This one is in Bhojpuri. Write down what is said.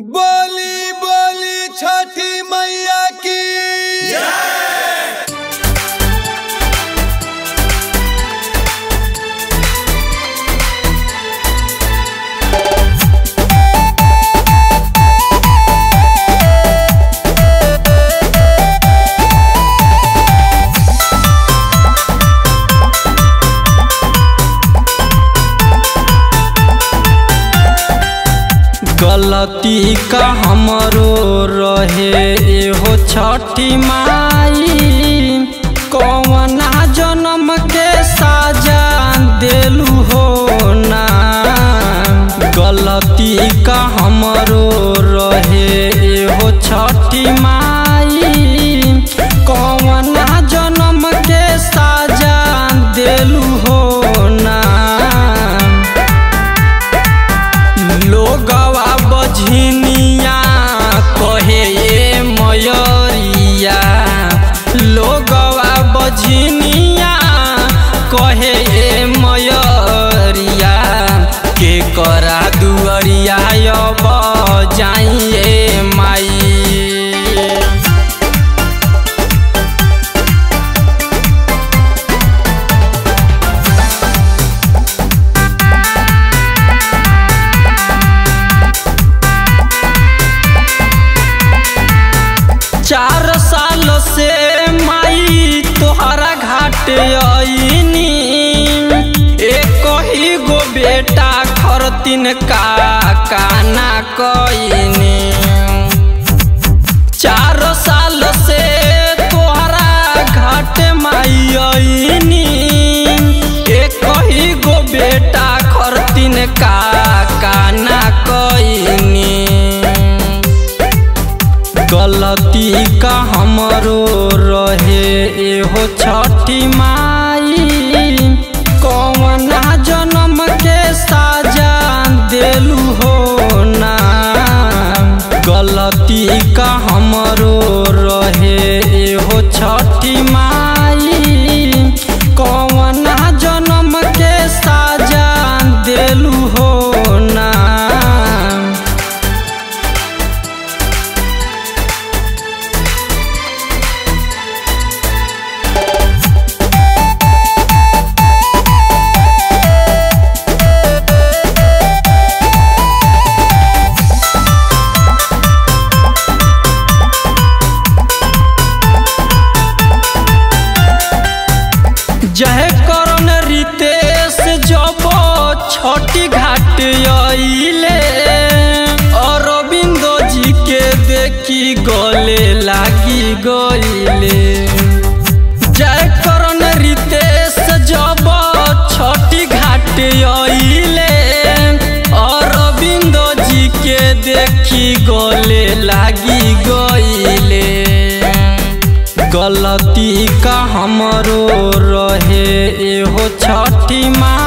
बोली बोली छठी मैया की जय। गलती का हमरो रहे एहो छठी माई, कौना जन्म के साजा देलू हो ना। गलती का हमरो रहे एहो छठी माई, कौना जन्म के साजा देलू हो ना। लोगवा बझनिया कहे ए मयरिया, लोगवा बझनिया कहे ए मयरिया, के करा दुअरिया अब जाइए माई। चार साल से माई तोहरा घाट आईनी, एक ही गो बेटा खरतीन का काना कईनी। 4 साल से तोहरा घाट माई आईनी, एक ही गो बेटा खरतीन का काना कईनी। गलती का हमरो रहे एहो छठी माई, कौना जन्म के साजा देलू हो ना। गलती का हमरो रहे एहो छठी माई, कौना जन्म के साजा देलू हो ना। जय करण रितेश जब छठी घाट आइले, अरविंदो जी के देखी गले लागी गईले। जय करण रितेश जब छठी घाट आइले, अरविंदो जी के देखी गले लागी गईले। गलती का हमरो रहे एहो छठी माई।